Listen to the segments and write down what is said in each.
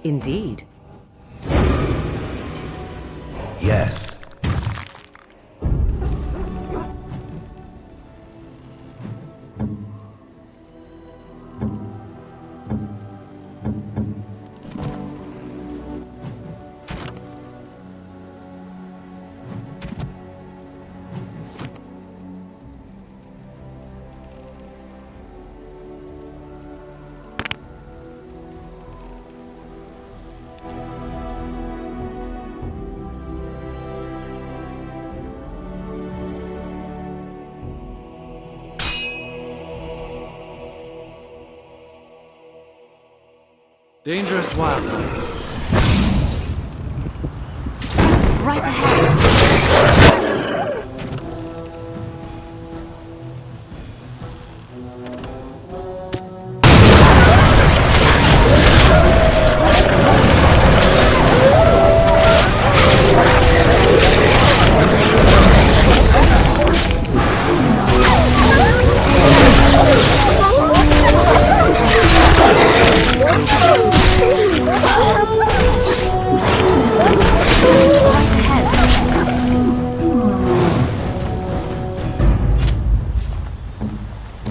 Indeed. Yes. Dangerous wildlife. Right ahead.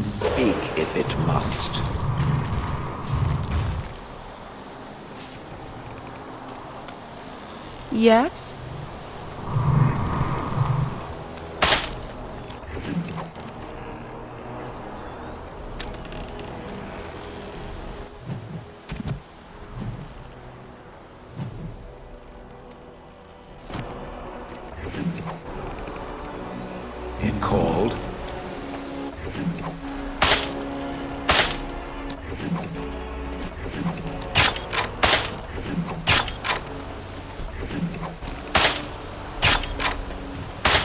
Speak if it must. Yes? It called.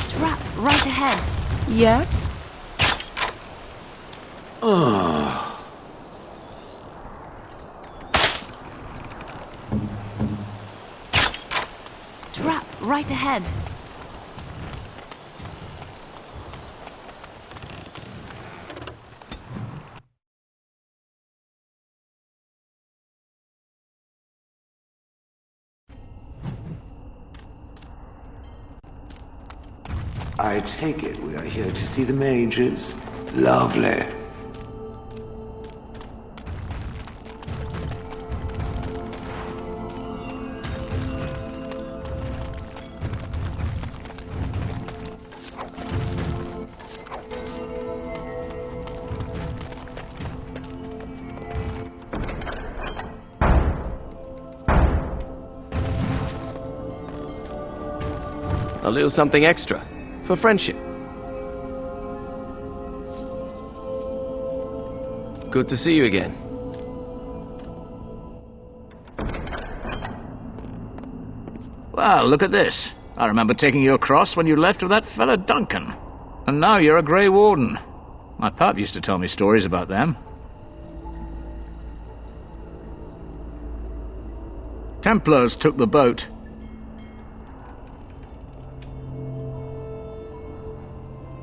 Trap right ahead. Yes? Trap right ahead. I take it we are here to see the mages. Lovely. A little something extra. For friendship. Good to see you again. Well, look at this. I remember taking you across when you left with that fella Duncan. And now you're a Grey Warden. My pap used to tell me stories about them. Templars took the boat.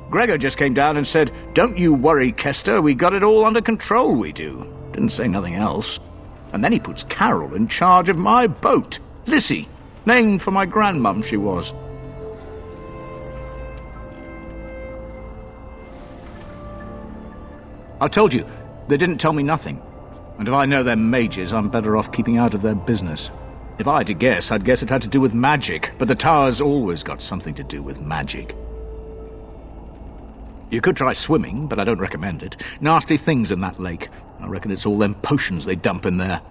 Gregor just came down and said, "Don't you worry, Kester, we got it all under control, we do." Didn't say nothing else. And then he puts Carol in charge of my boat, Lissy, named for my grandmum she was. I told you, they didn't tell me nothing. And if I know they're mages, I'm better off keeping out of their business. If I had to guess, I'd guess it had to do with magic, but the tower's always got something to do with magic. You could try swimming, but I don't recommend it. Nasty things in that lake. I reckon it's all them potions they dump in there.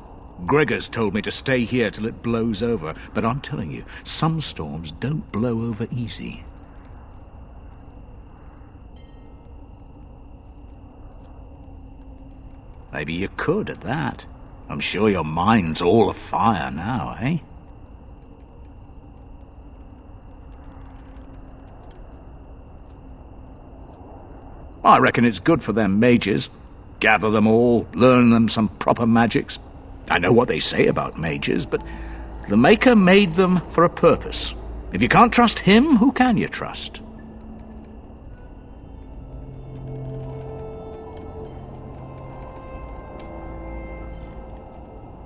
Gregor's told me to stay here till it blows over, but I'm telling you, some storms don't blow over easy. Maybe you could at that. I'm sure your mind's all afire now, eh? I reckon it's good for them mages. Gather them all, learn them some proper magics. I know what they say about mages, but the Maker made them for a purpose. If you can't trust him, who can you trust?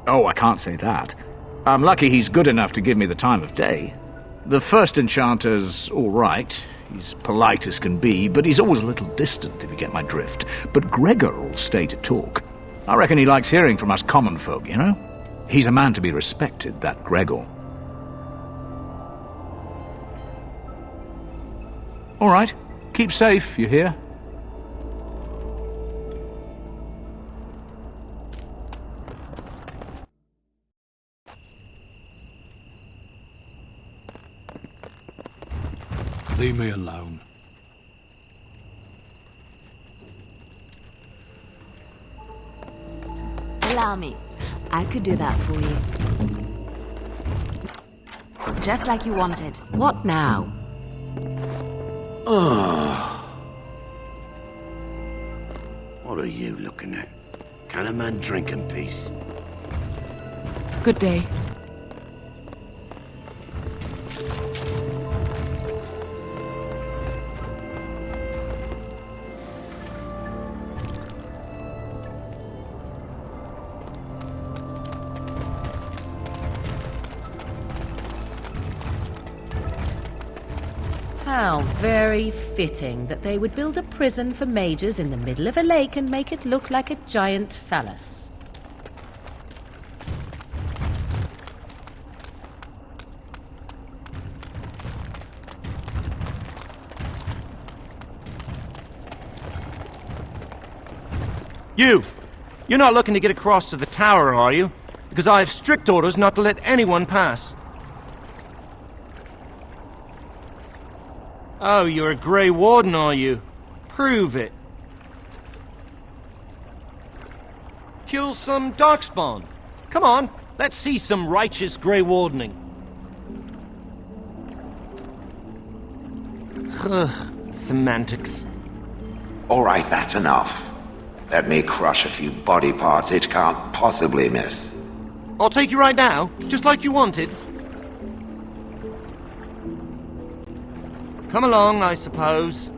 Oh, I can't say that. I'm lucky he's good enough to give me the time of day. The first enchanter's all right. He's polite as can be, but he's always a little distant, if you get my drift. But Gregor will stay to talk. I reckon he likes hearing from us common folk, you know? He's a man to be respected, that Gregor. All right. Keep safe, you hear? Leave me alone. Allow me. I could do that for you. Just like you wanted. What now? What are you looking at? Can a man drink in peace? Good day. How very fitting that they would build a prison for mages in the middle of a lake and make it look like a giant phallus. You're not looking to get across to the tower, are you? Because I have strict orders not to let anyone pass. Oh, you're a Grey Warden, are you? Prove it. Kill some Darkspawn. Come on, let's see some righteous Grey Wardening. Semantics. All right, that's enough. Let me crush a few body parts it can't possibly miss. I'll take you right now, just like you wanted. Come along, I suppose.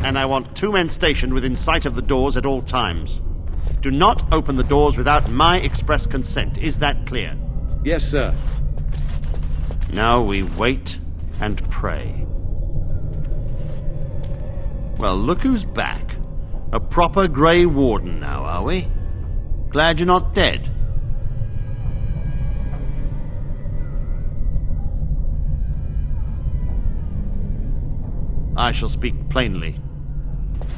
And I want 2 men stationed within sight of the doors at all times. Do not open the doors without my express consent. Is that clear? Yes, sir. Now we wait and pray. Well, look who's back. A proper Grey Warden now, are we? Glad you're not dead. I shall speak plainly.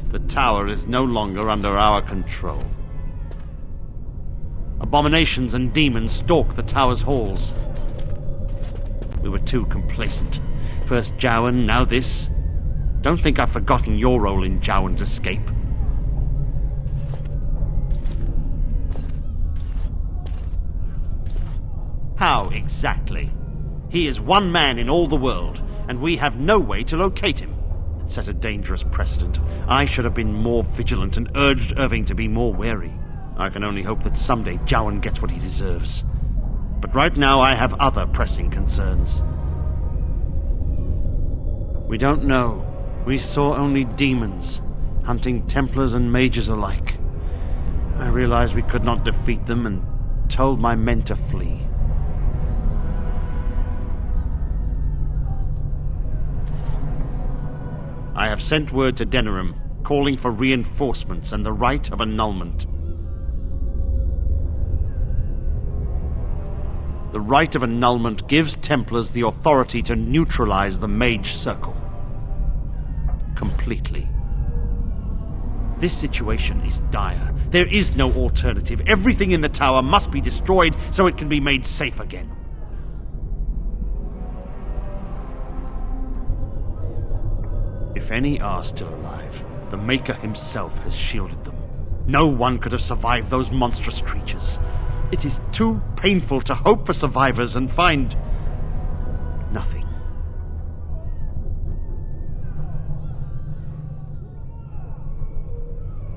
The tower is no longer under our control. Abominations and demons stalk the tower's halls. We were too complacent. First Jowan, now this. Don't think I've forgotten your role in Jowan's escape. How exactly? He is one man in all the world, and we have no way to locate him. It set a dangerous precedent. I should have been more vigilant and urged Irving to be more wary. I can only hope that someday Jowan gets what he deserves. But right now I have other pressing concerns. We don't know. We saw only demons, hunting Templars and mages alike. I realized we could not defeat them and told my men to flee. I have sent word to Denerim, calling for reinforcements and the rite of annulment. The rite of annulment gives Templars the authority to neutralize the Mage Circle. Completely. This situation is dire. There is no alternative. Everything in the tower must be destroyed so it can be made safe again. If any are still alive, the Maker himself has shielded them. No one could have survived those monstrous creatures. It is too painful to hope for survivors and find nothing.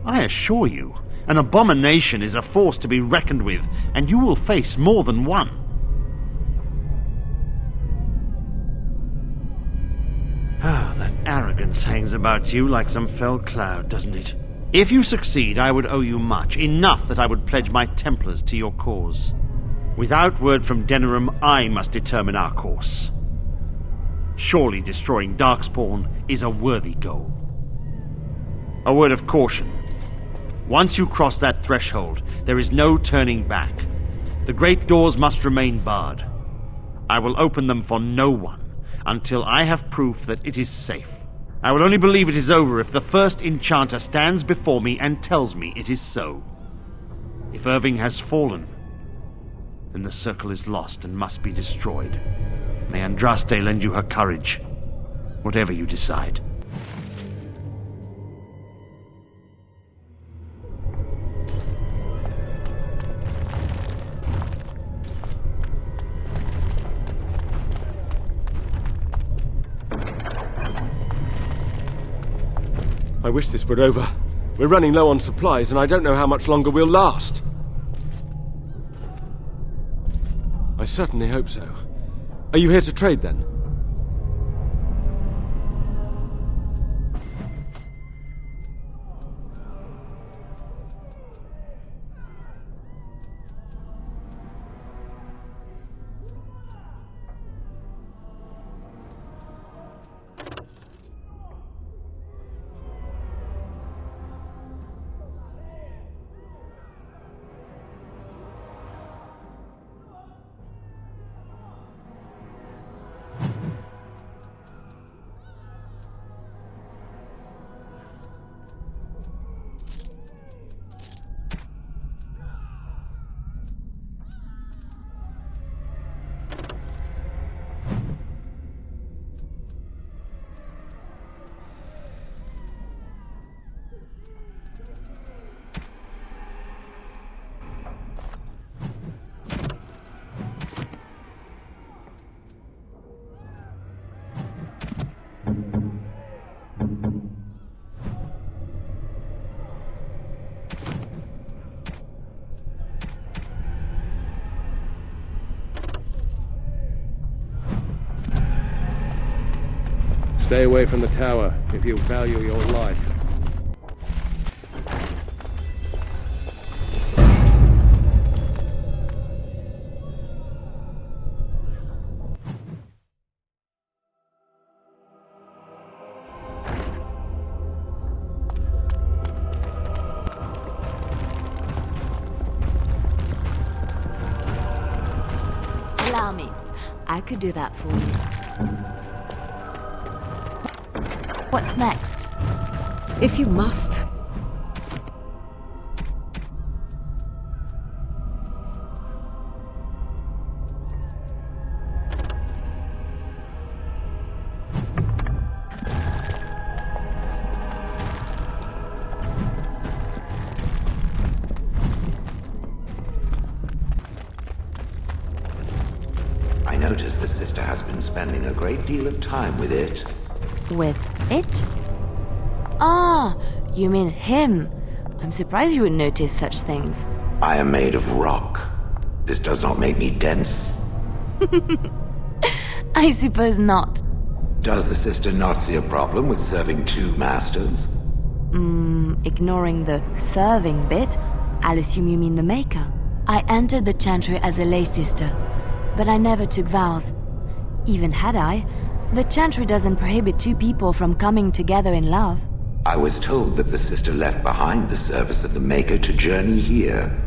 I assure you, an abomination is a force to be reckoned with, and you will face more than one. Ah, that arrogance hangs about you like some fell cloud, doesn't it? If you succeed, I would owe you much, enough that I would pledge my Templars to your cause. Without word from Denerim, I must determine our course. Surely destroying Darkspawn is a worthy goal. A word of caution. Once you cross that threshold, there is no turning back. The great doors must remain barred. I will open them for no one until I have proof that it is safe. I will only believe it is over if the first enchanter stands before me and tells me it is so. If Irving has fallen, then the circle is lost and must be destroyed. May Andraste lend you her courage, whatever you decide. I wish this were over. We're running low on supplies, and I don't know how much longer we'll last. I certainly hope so. Are you here to trade, then? Stay away from the tower if you value your life. Allow me. I could do that for you. What's next? If you must. I notice the sister has been spending a great deal of time with it. With it? Ah, you mean him. I'm surprised you would notice such things. I am made of rock. This does not make me dense. I suppose not. Does the sister not see a problem with serving two masters? Ignoring the serving bit, I'll assume you mean the maker. I entered the Chantry as a lay sister, but I never took vows. Even had I, the Chantry doesn't prohibit two people from coming together in love. I was told that the sister left behind the service of the Maker to journey here.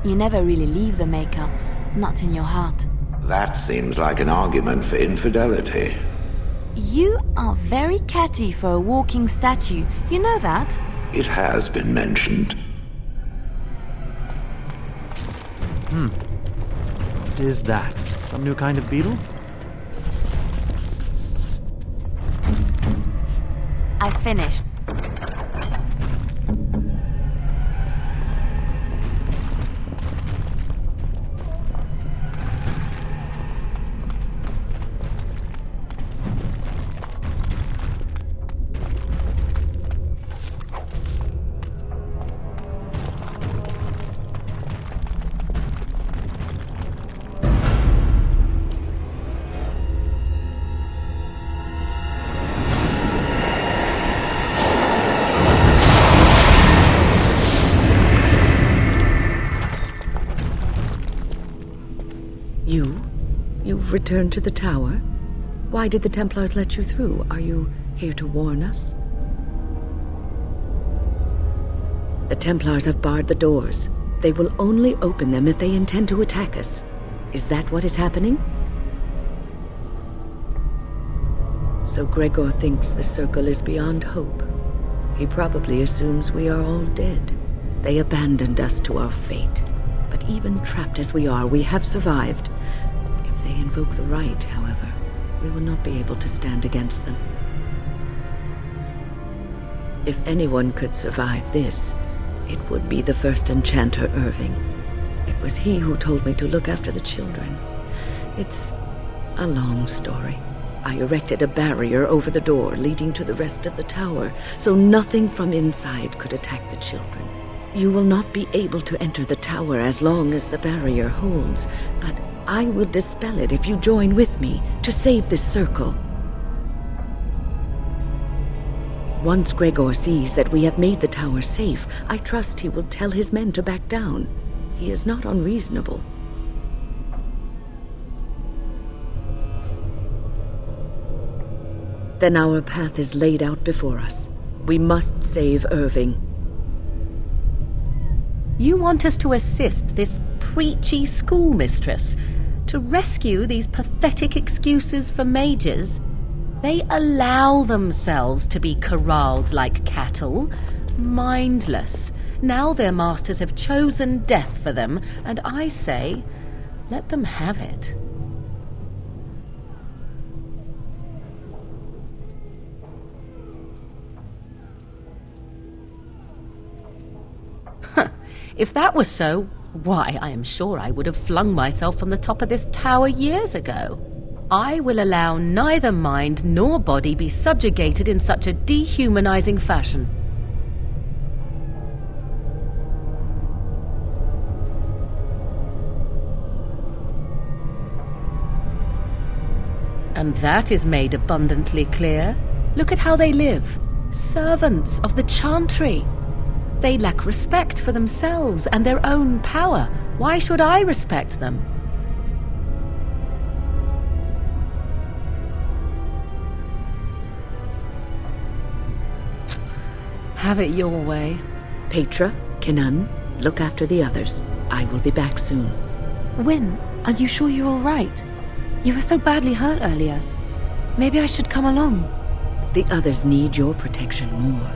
You never really leave the Maker, not in your heart. That seems like an argument for infidelity. You are very catty for a walking statue, you know that? It has been mentioned. What is that? Some new kind of beetle? I finished. You've returned to the tower? Why did the Templars let you through? Are you here to warn us? The Templars have barred the doors. They will only open them if they intend to attack us. Is that what is happening? So Gregor thinks the Circle is beyond hope. He probably assumes we are all dead. They abandoned us to our fate. But even trapped as we are, we have survived. If they invoke the right, however, we will not be able to stand against them. If anyone could survive this, it would be the first enchanter, Irving. It was he who told me to look after the children. It's a long story. I erected a barrier over the door leading to the rest of the tower, so nothing from inside could attack the children. You will not be able to enter the tower as long as the barrier holds, but I will dispel it if you join with me to save this circle. Once Gregor sees that we have made the tower safe, I trust he will tell his men to back down. He is not unreasonable. Then our path is laid out before us. We must save Irving. You want us to assist this preachy schoolmistress to rescue these pathetic excuses for mages? They allow themselves to be corralled like cattle, mindless. Now their masters have chosen death for them, and I say, let them have it. If that was so, why, I am sure I would have flung myself from the top of this tower years ago. I will allow neither mind nor body be subjugated in such a dehumanizing fashion. And that is made abundantly clear. Look at how they live. Servants of the Chantry. They lack respect for themselves and their own power. Why should I respect them? Have it your way. Petra, Kenan, look after the others. I will be back soon. Wyn, are you sure you're all right? You were so badly hurt earlier. Maybe I should come along. The others need your protection more.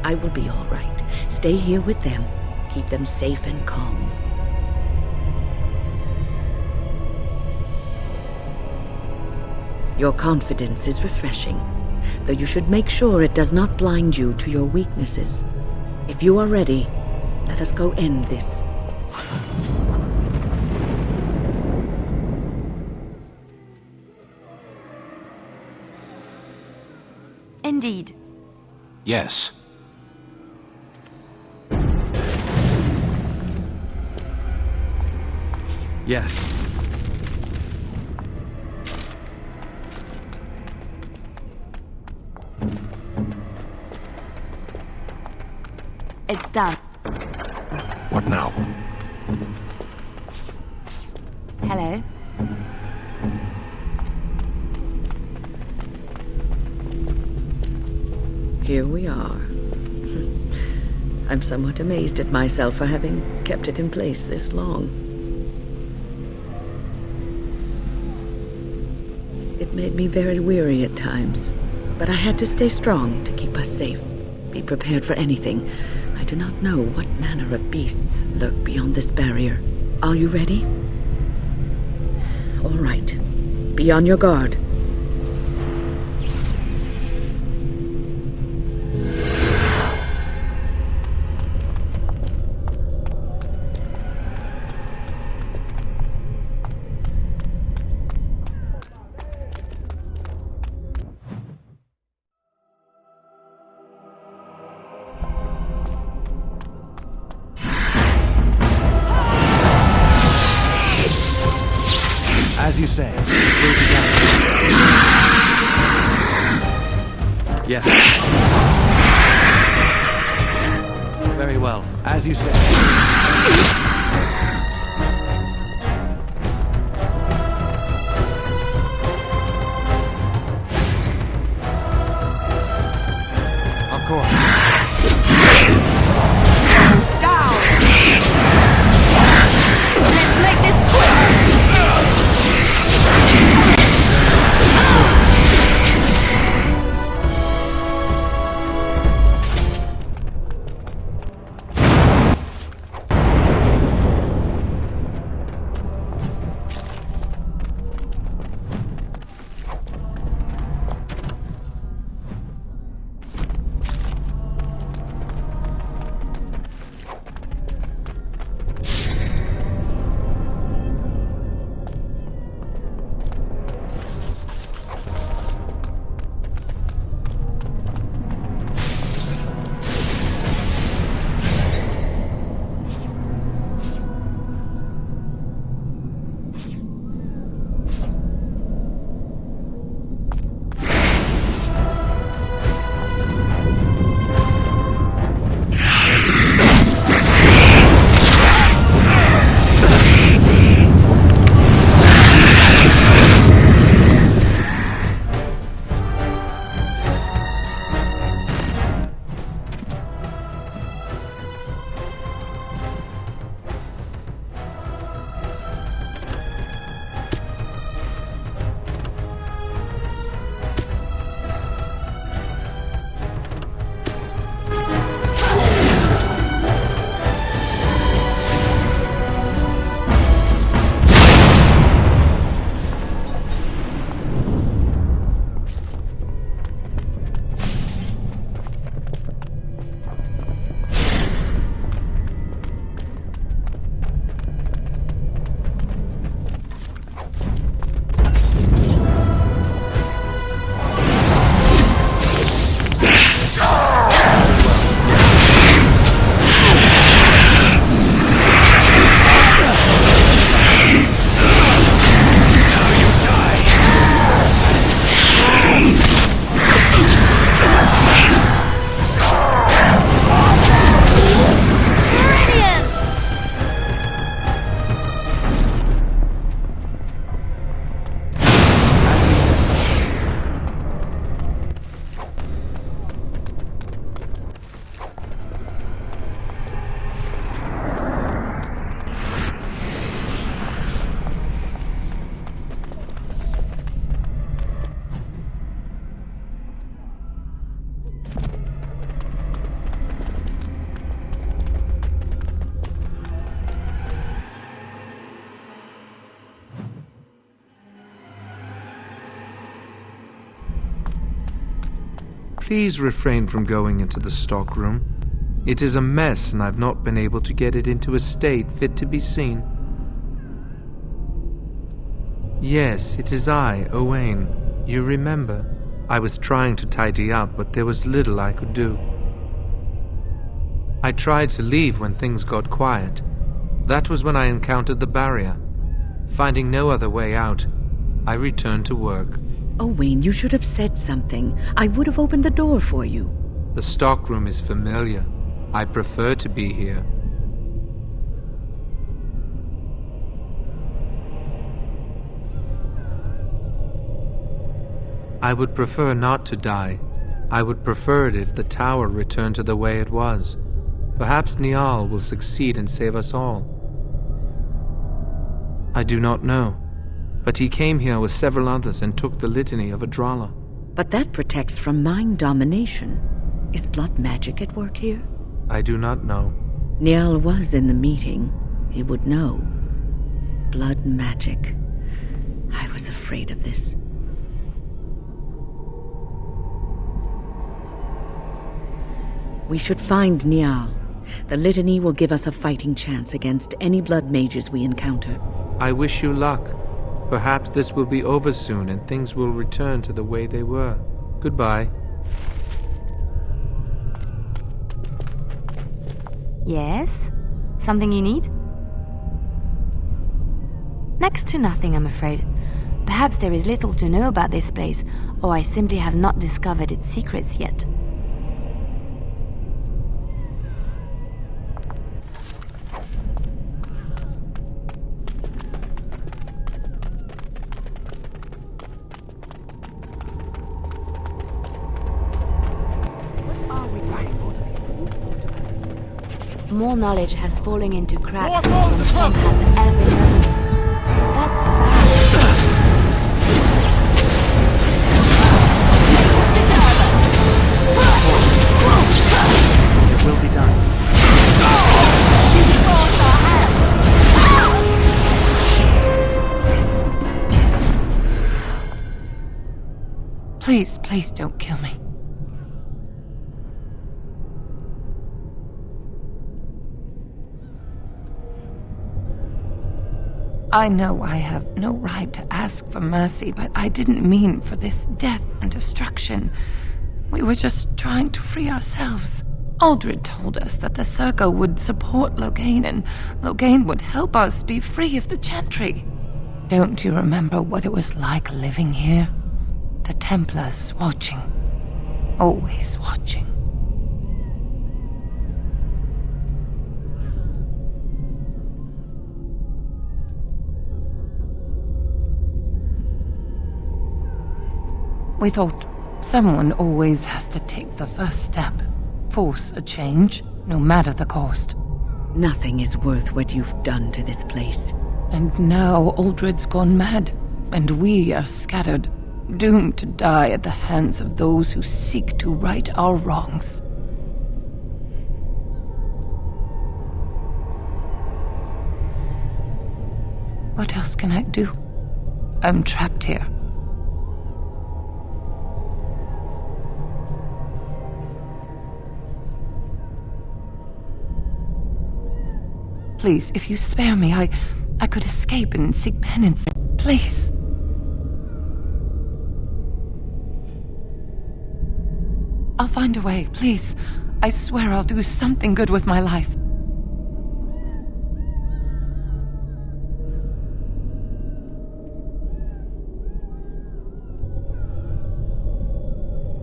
I will be all right. Stay here with them. Keep them safe and calm. Your confidence is refreshing, though you should make sure it does not blind you to your weaknesses. If you are ready, let us go end this. Indeed. Yes. Yes. It's done. What now? Hello. Here we are. I'm somewhat amazed at myself for having kept it in place this long. It made me very weary at times, but I had to stay strong to keep us safe. Be prepared for anything. I do not know what manner of beasts lurk beyond this barrier. Are you ready? All right. Be on your guard. As you say, we'll be done. Yes. Very well. As you say. Please refrain from going into the stockroom. It is a mess, and I've not been able to get it into a state fit to be seen. Yes, it is I, Owain. You remember. I was trying to tidy up, but there was little I could do. I tried to leave when things got quiet. That was when I encountered the barrier. Finding no other way out, I returned to work. Owain, you should have said something. I would have opened the door for you. The stockroom is familiar. I prefer to be here. I would prefer not to die. I would prefer it if the tower returned to the way it was. Perhaps Niall will succeed and save us all. I do not know, but he came here with several others and took the litany of Adralla. But that protects from mind domination. Is blood magic at work here? I do not know. Niall was in the meeting. He would know. Blood magic. I was afraid of this. We should find Niall. The litany will give us a fighting chance against any blood mages we encounter. I wish you luck. Perhaps this will be over soon and things will return to the way they were. Goodbye. Yes? Something you need? Next to nothing, I'm afraid. Perhaps there is little to know about this place, or I simply have not discovered its secrets yet. More knowledge has fallen into cracks than some have ever known. That's sad. It will be done. Please, please don't kill me. I know I have no right to ask for mercy, but I didn't mean for this death and destruction. We were just trying to free ourselves. Aldred told us that the Circle would support Loghain, and Loghain would help us be free of the Chantry. Don't you remember what it was like living here? The Templars watching. Always watching. We thought someone always has to take the first step, force a change, no matter the cost. Nothing is worth what you've done to this place. And now Aldred's gone mad, and we are scattered, doomed to die at the hands of those who seek to right our wrongs. What else can I do? I'm trapped here. Please, if you spare me, I could escape and seek penance. Please. I'll find a way, please. I swear I'll do something good with my life.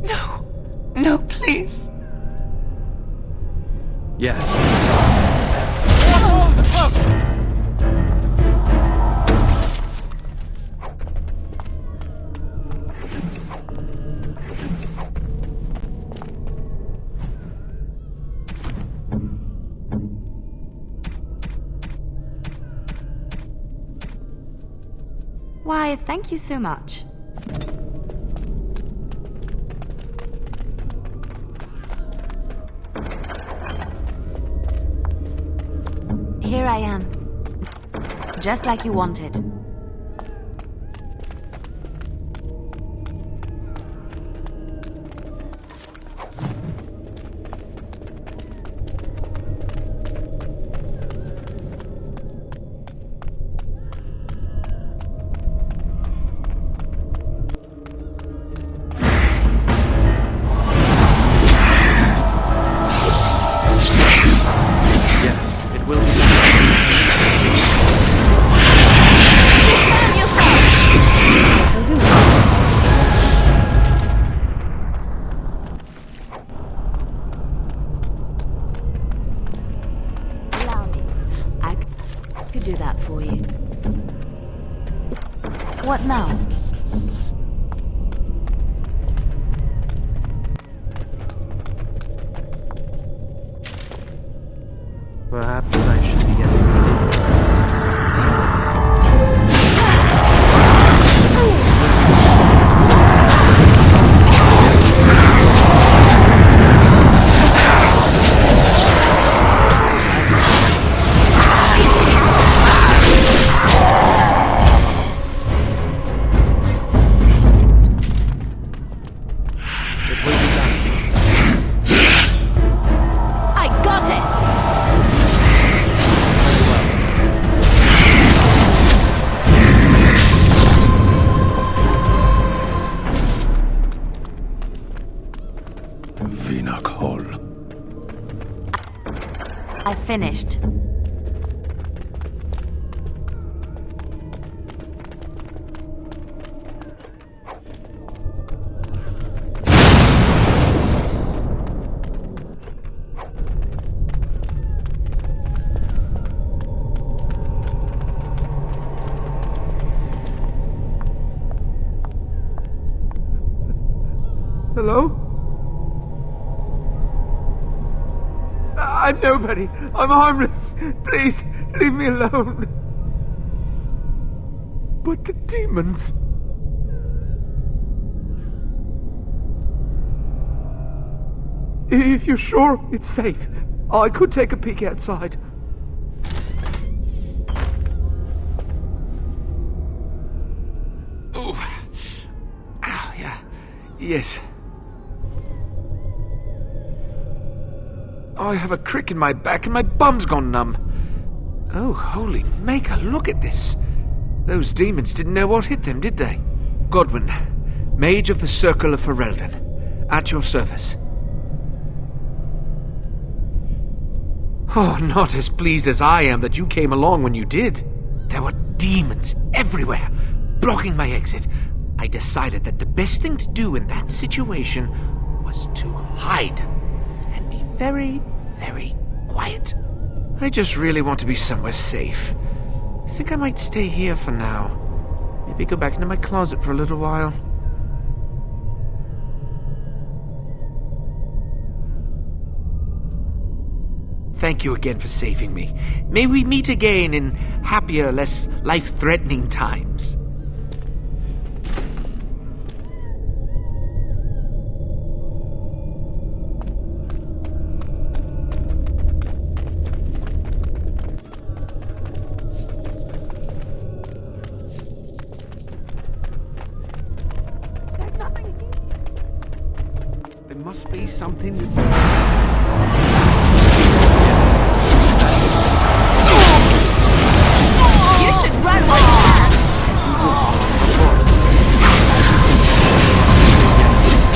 No. No, please. Yes. Why, thank you so much. Here I am. Just like you wanted. do that for you. What now? Perhaps I should be getting ready. I finished. Hello? I'm nobody. I'm harmless. Please, leave me alone. But the demons... If you're sure it's safe, I could take a peek outside. Oh. Ow, yeah. Yes. I have a crick in my back and my bum's gone numb. Oh, holy maker, look at this. Those demons didn't know what hit them, did they? Godwyn, Mage of the Circle of Ferelden, at your service. Oh, not as pleased as I am that you came along when you did. There were demons everywhere, blocking my exit. I decided that the best thing to do in that situation was to hide and be very, very quiet. I just really want to be somewhere safe. I think I might stay here for now. Maybe go back into my closet for a little while. Thank you again for saving me. May we meet again in happier, less life-threatening times. There must be something... You should run while you can!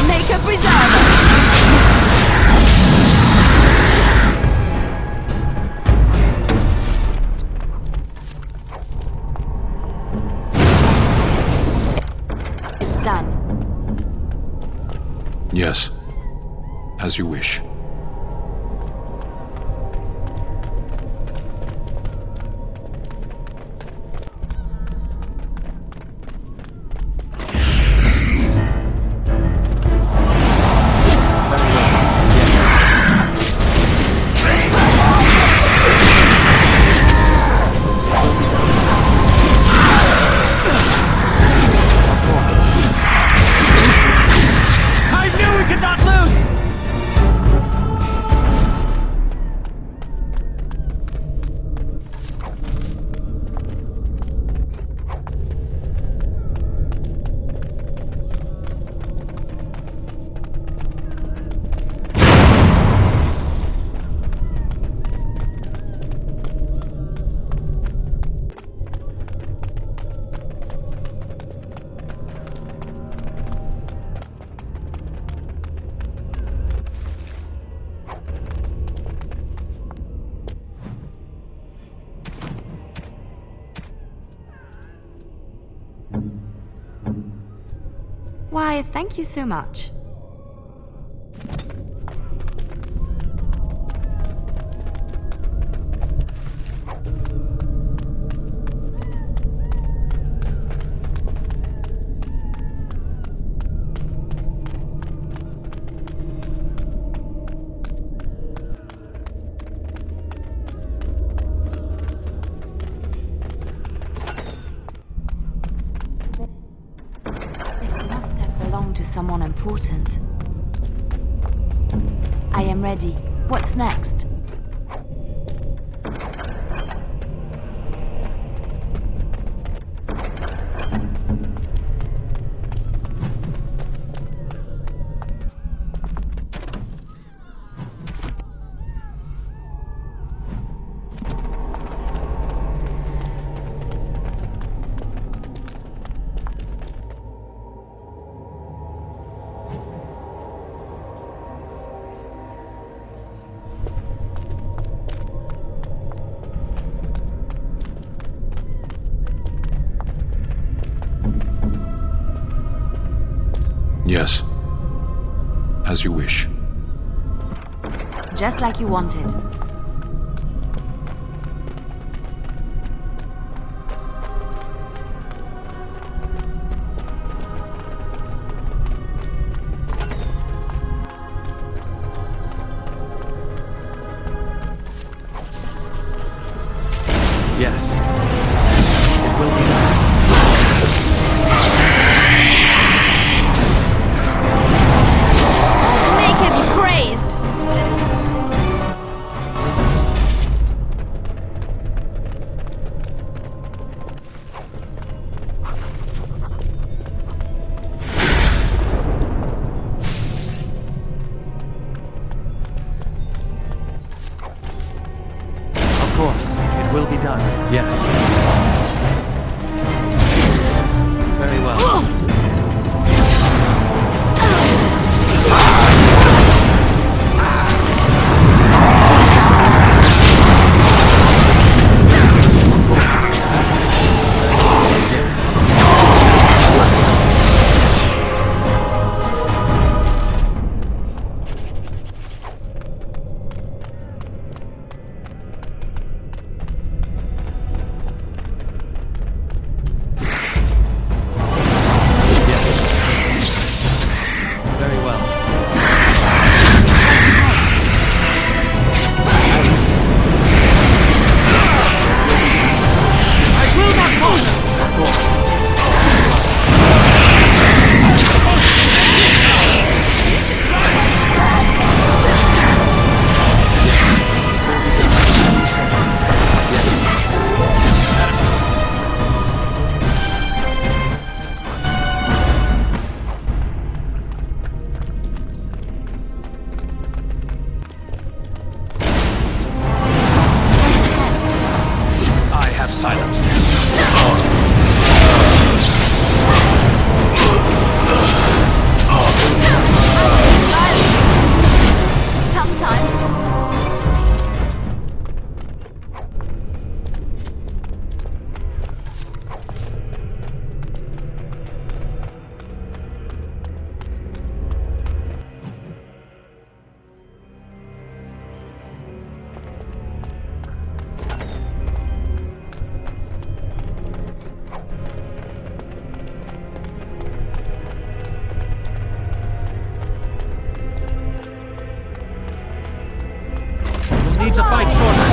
Make a preserver! It's done. Yes. As you wish. Why, thank you so much. someone important. I am ready. What's next? Yes. As you wish. Just like you wanted. Yes. It will be done. Maker be praised! Of course, it will be done. Yes. Very well. Very well. I will not falter! Of course. I have silenced him. Sometimes. We'll need to fight shortly.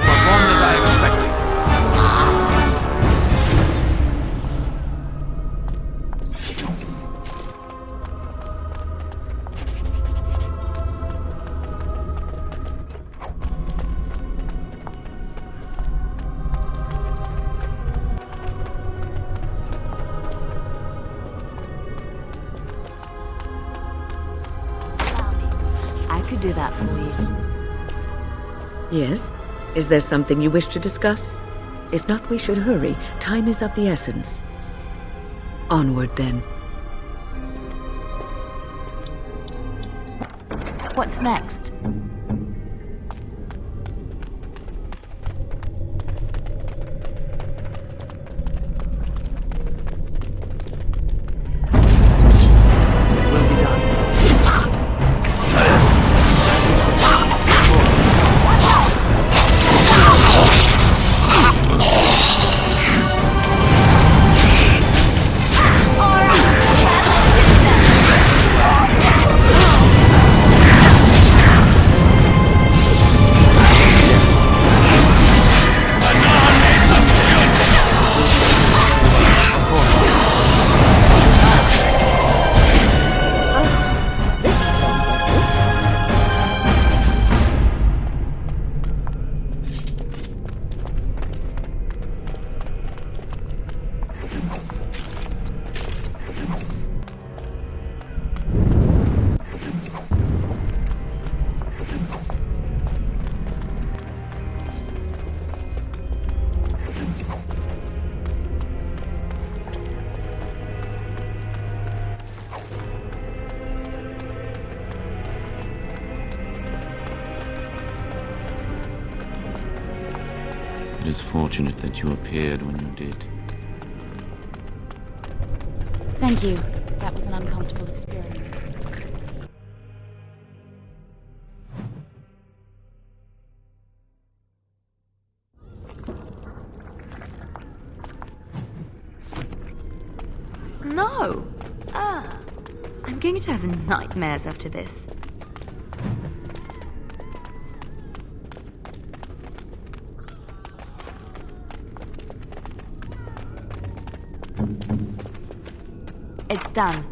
Performed as I expected. I could do that for you. Yes? Is there something you wish to discuss? If not, we should hurry. Time is of the essence. Onward, then. What's next? It is fortunate that you appeared when you did. Thank you. That was an uncomfortable experience. No! I'm going to have nightmares after this. It's done.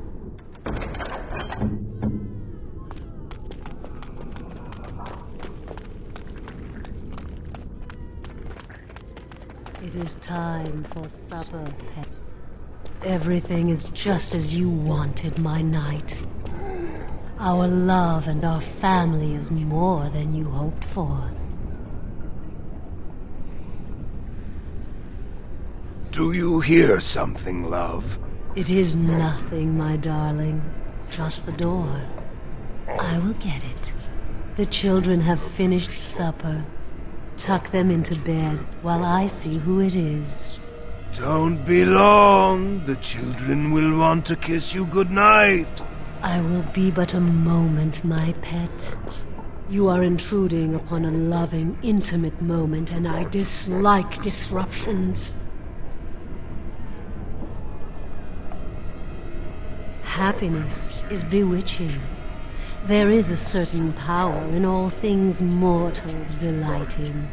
It is time for supper, pet. Everything is just as you wanted, my knight. Our love and our family is more than you hoped for. Do you hear something, love? It is nothing, my darling. Just the door. I will get it. The children have finished supper. Tuck them into bed while I see who it is. Don't be long. The children will want to kiss you goodnight. I will be but a moment, my pet. You are intruding upon a loving, intimate moment, and I dislike disruptions. Happiness is bewitching. There is a certain power in all things mortals delight in.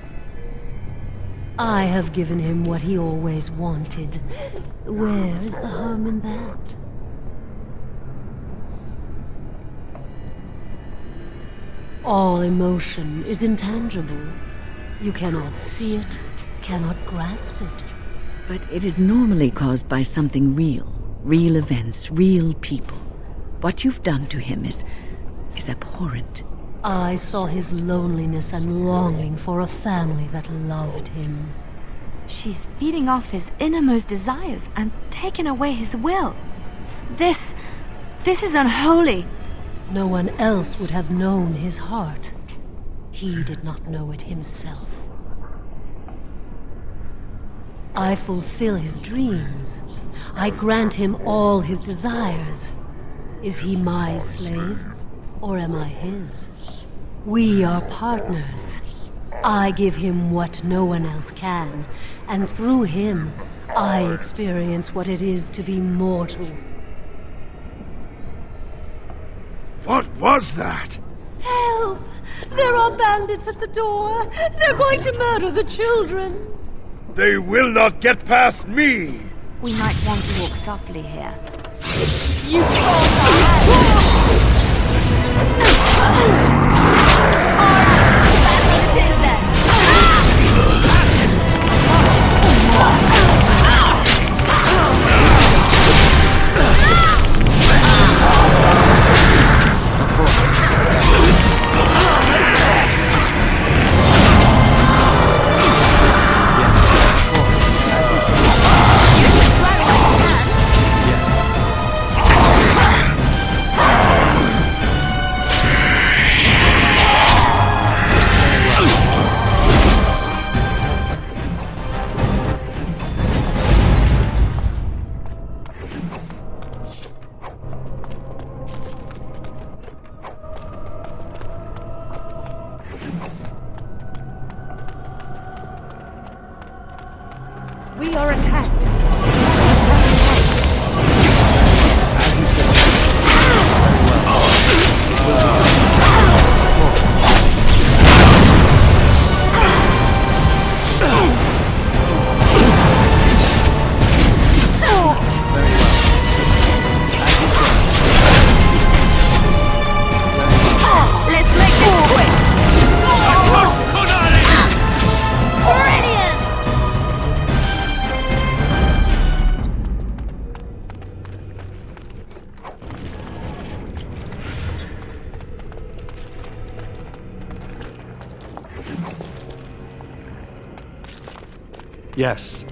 I have given him what he always wanted. Where is the harm in that? All emotion is intangible. You cannot see it, cannot grasp it. But it is normally caused by something real. Real events, real people. What you've done to him is abhorrent. I saw his loneliness and longing for a family that loved him. She's feeding off his innermost desires and taking away his will. This is unholy. No one else would have known his heart. He did not know it himself. I fulfill his dreams. I grant him all his desires. Is he my slave, or am I his? We are partners. I give him what no one else can, and through him, I experience what it is to be mortal. What was that? Help! There are bandits at the door! They're going to murder the children! They will not get past me! We might want to walk softly here. You call We are attacked. Let's make this quick! Brilliant! Yes,